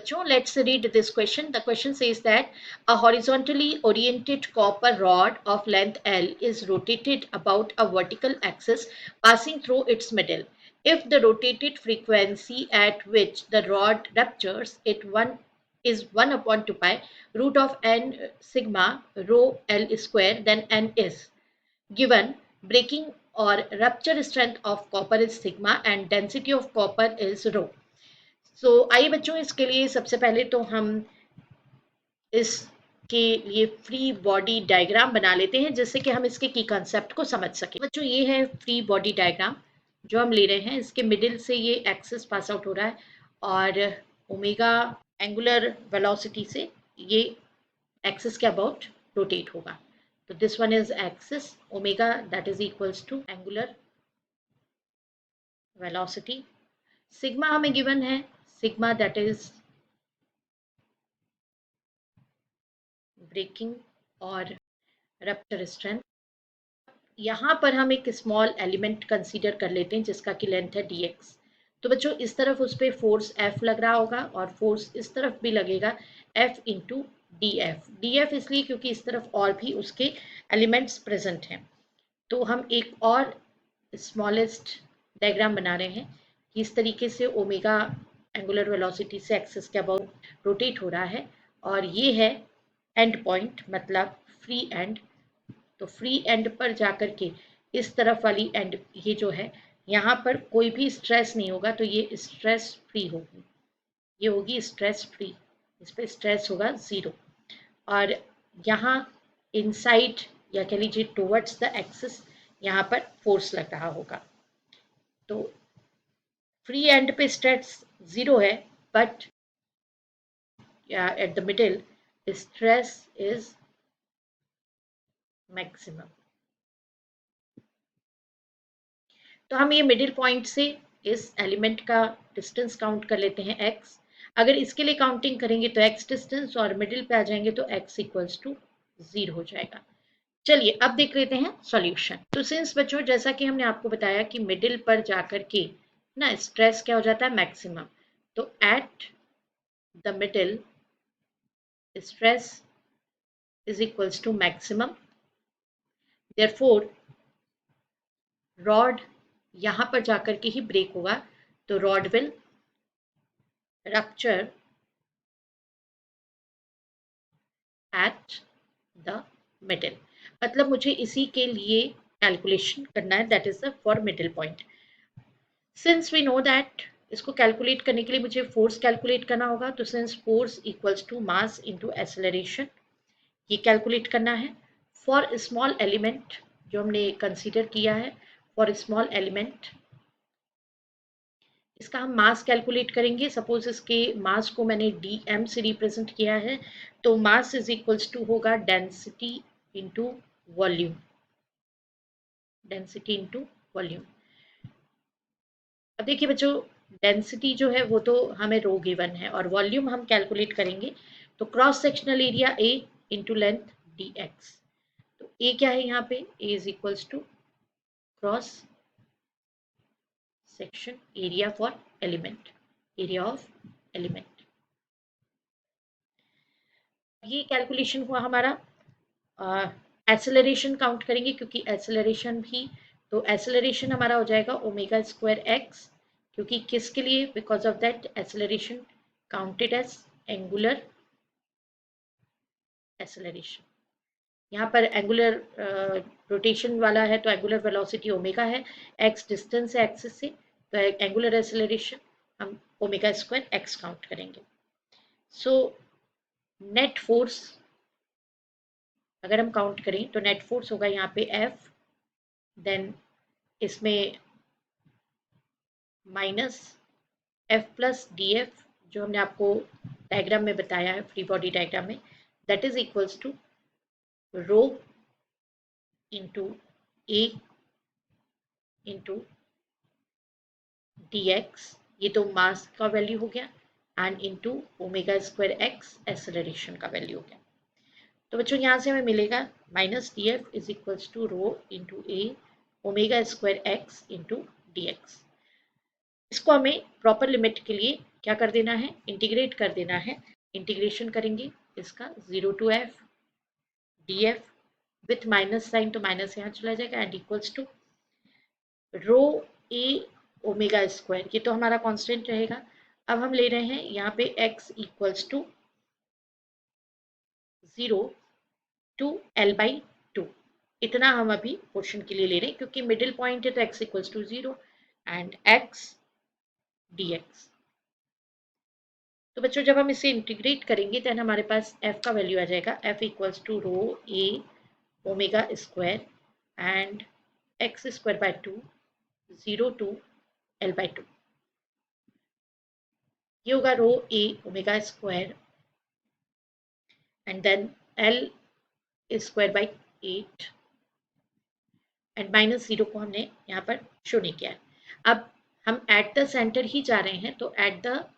बच्चों, let's read this question. The question says that a horizontally oriented copper rod of length L is rotated about a vertical axis passing through its middle. If the rotated frequency at which the rod ruptures is 1 upon 2 pi root of n sigma rho L square, then n is given. Breaking or rupture strength of copper is sigma and density of copper is rho. आइए बच्चों, इसके लिए सबसे पहले तो हम इसके लिए फ्री बॉडी डायग्राम बना लेते हैं जिससे कि हम इसके की कंसेप्ट को समझ सकें। बच्चों, ये है फ्री बॉडी डायग्राम जो हम ले रहे हैं। इसके मिडिल से ये एक्सिस पास आउट हो रहा है और ओमेगा एंगुलर वेलोसिटी से ये एक्सिस के अबाउट रोटेट होगा। तो this one is axis omega, that is equals to angular velocity. Sigma हमें गिवन है, सिग्मा दैट इज ब्रेकिंग और रप्चर स्ट्रेंथ। यहाँ पर हम एक स्मॉल एलिमेंट कंसीडर कर लेते हैं जिसका की लेंथ है dx। तो बच्चों, इस तरफ उस पर फोर्स F लग रहा होगा और फोर्स इस तरफ भी लगेगा F इंटू dF। dF इसलिए क्योंकि इस तरफ और भी उसके एलिमेंट्स प्रेजेंट हैं। तो हम एक और स्मॉलेस्ट डायग्राम बना रहे हैं कि इस तरीके से ओमेगा एंगुलर वेलोसिटी से एक्सिस के अबाउट रोटेट हो रहा है और ये है एंड पॉइंट, मतलब फ्री एंड। तो फ्री एंड पर जाकर के इस तरफ वाली एंड ये जो है यहाँ पर कोई भी स्ट्रेस नहीं होगा, तो ये स्ट्रेस फ्री होगी, ये होगी स्ट्रेस फ्री, इस पर स्ट्रेस होगा 0। और यहाँ इनसाइड या कह लीजिए टुवर्ड्स द एक्सिस यहाँ पर फोर्स लग रहा होगा। तो फ्री एंड पे स्ट्रेस 0 है, but at the middle stress is maximum. तो हम ये मिडिल पॉइंट से इस एलिमेंट का डिस्टेंस काउंट कर लेते हैं x। अगर इसके लिए काउंटिंग करेंगे तो x डिस्टेंस और मिडिल पे आ जाएंगे तो x इक्वल्स टू 0 हो जाएगा। चलिए अब देख लेते हैं सॉल्यूशन। तो सिंस बच्चों, जैसा कि हमने आपको बताया कि मिडिल पर जाकर के ना स्ट्रेस क्या हो जाता है, मैक्सिमम। तो at the middle stress is equals to maximum. Therefore rod यहां पर जाकर के ही ब्रेक होगा, तो rod will rupture at the middle. मतलब मुझे इसी के लिए कैलकुलेशन करना है, that is the for middle point. Since we know that इसको कैलकुलेट करने के लिए मुझे फोर्स कैलकुलेट करना होगा, तो since force equals to mass into acceleration, ये कैलकुलेट करना है फॉर स्मॉल एलिमेंट जो हमने कंसीडर किया है। फॉर स्मॉल एलिमेंट इसका हम मास कैलकुलेट करेंगे। सपोज इसके मास को मैंने dm से रिप्रेजेंट किया है, तो मास इज इक्वल्स टू होगा density into volume, density into volume. अब देखिए बच्चों, डेंसिटी जो है वो तो हमें रो गिवन है और वॉल्यूम हम कैलकुलेट करेंगे। तो cross sectional area A into length dx। तो A क्या है यहाँ पे, A is equals to cross section area for element, area of element. ये कैलकुलेशन हुआ हमारा। एक्सेलरेशन काउंट करेंगे क्योंकि एक्सेलरेशन भी, तो एक्सेलरेशन हमारा हो जाएगा ओमेगा स्क्वायर एक्स, क्योंकि किसके लिए, because of that acceleration counted as angular acceleration. यहाँ पर एंगुलर रोटेशन वाला है तो एंगुलर वेलोसिटी ओमेगा है, एक्स डिस्टेंस है एक्सिस से, तो एंगुलर एक्सेलरेशन हम ओमेगा स्क्वायर एक्स काउंट करेंगे। सो नेट फोर्स अगर हम काउंट करें तो नेट फोर्स होगा यहाँ पे F, देन इसमें माइनस F प्लस DF जो हमने आपको डायग्राम में बताया है, फ्री बॉडी डायग्राम में, that is equals to rho into A into dx, ये तो मास का वैल्यू हो गया, and into omega square x acceleration का वैल्यू हो गया। तो बच्चों यहाँ से हमें मिलेगा minus df is equals to rho into A omega square x into dx। इसको हमें प्रॉपर लिमिट के लिए क्या कर देना है, इंटीग्रेट कर देना है। इंटीग्रेशन करेंगे इसका 0 to f df with minus sign, तो माइनस यहाँ चला जाएगा, and equals to rho A omega square, ये तो हमारा कांस्टेंट रहेगा। अब हम ले रहे हैं यहाँ पे x equals to 0 to L by two, इतना हम अभी पोर्शन के लिए ले रहे हैं क्योंकि मिडिल पॉइंट है, तो x equals to 0 and x dx। तो बच्चों जब हम इसे इंटीग्रेट करेंगे देन हमारे पास f का वैल्यू आ जाएगा, f equals to rho A omega square and x square by 2 0 to L by two, ये होगा rho A omega square and then L square by 8 and minus 0 को हमने यहाँ पर शो नहीं किया है। अब हम एट द सेंटर ही जा रहे हैं, तो एट द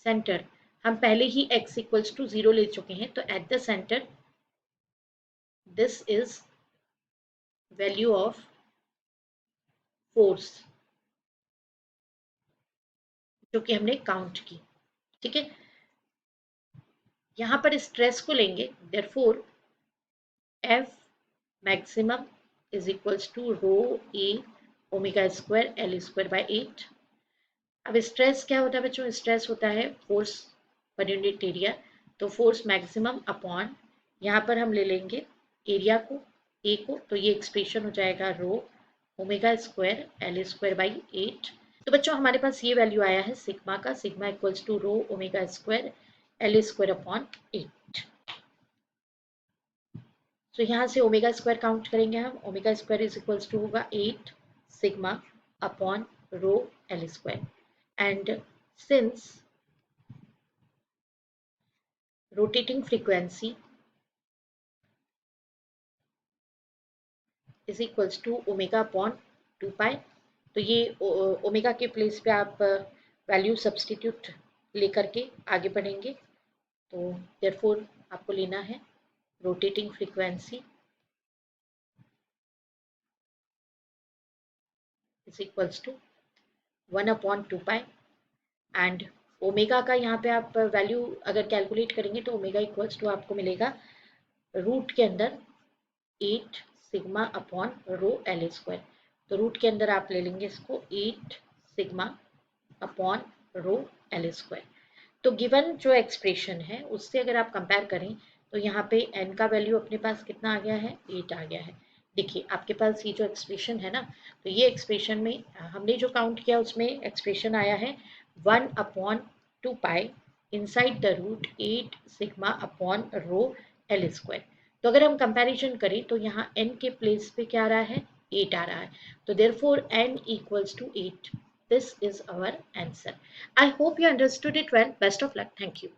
सेंटर हम पहले ही x इक्वल्स टू 0 ले चुके हैं, तो at the centre this is value of force जो कि हमने काउंट की। ठीक है, यहां पर स्ट्रेस को लेंगे, therefore F maximum is equals to rho A omega square L square by 8। अब स्ट्रेस क्या होता है बच्चों, स्ट्रेस होता है फोर्स पर यूनिट एरिया, तो फोर्स मैक्सिमम अपॉन, यहाँ पर हम ले लेंगे एरिया को ए को, तो ये एक्सप्रेशन हो जाएगा रो omega square L square by 8। तो बच्चों हमारे पास ये वैल्यू आया है सिग्मा का, sigma equals to rho omega square L square upon 8। तो यहाँ से ओमेगा स्क्वायर काउंट करेंगे हम, omega square is equals to होगा 8 sigma upon rho L square, and since rotating frequency is equals to omega upon 2 pi, तो ये omega के place पे आप वैल्यू सब्सटीट्यूट लेकर के आगे बढ़ेंगे, तो देयरफॉर आपको लेना है rotating frequency is equals to 1 upon 2 pi, and omega का यहाँ पे आप वैल्यू अगर कैलकुलेट करेंगे तो ओमेगा इक्वल्स टू आपको मिलेगा रूट के अंदर 8 sigma upon rho L square, तो रूट के अंदर आप ले लेंगे इसको 8 sigma upon rho L square. तो गिवन जो एक्सप्रेशन है उससे अगर आप कंपेयर करें तो यहाँ पे n का वैल्यू अपने पास कितना आ गया है, 8 आ गया है। देखिए आपके पास ये जो एक्सप्रेशन है ना, तो ये एक्सप्रेशन में हमने जो काउंट किया उसमें एक्सप्रेशन आया है 1 upon 2 pi inside the root 8 sigma upon rho L square. तो अगर हम कंपैरिजन करें तो यहाँ n के प्लेस पे क्या आ रहा है, 8 आ रहा है, तो therefore n equals to 8। This is our answer. I hope you understood it well. Best of luck. Thank you.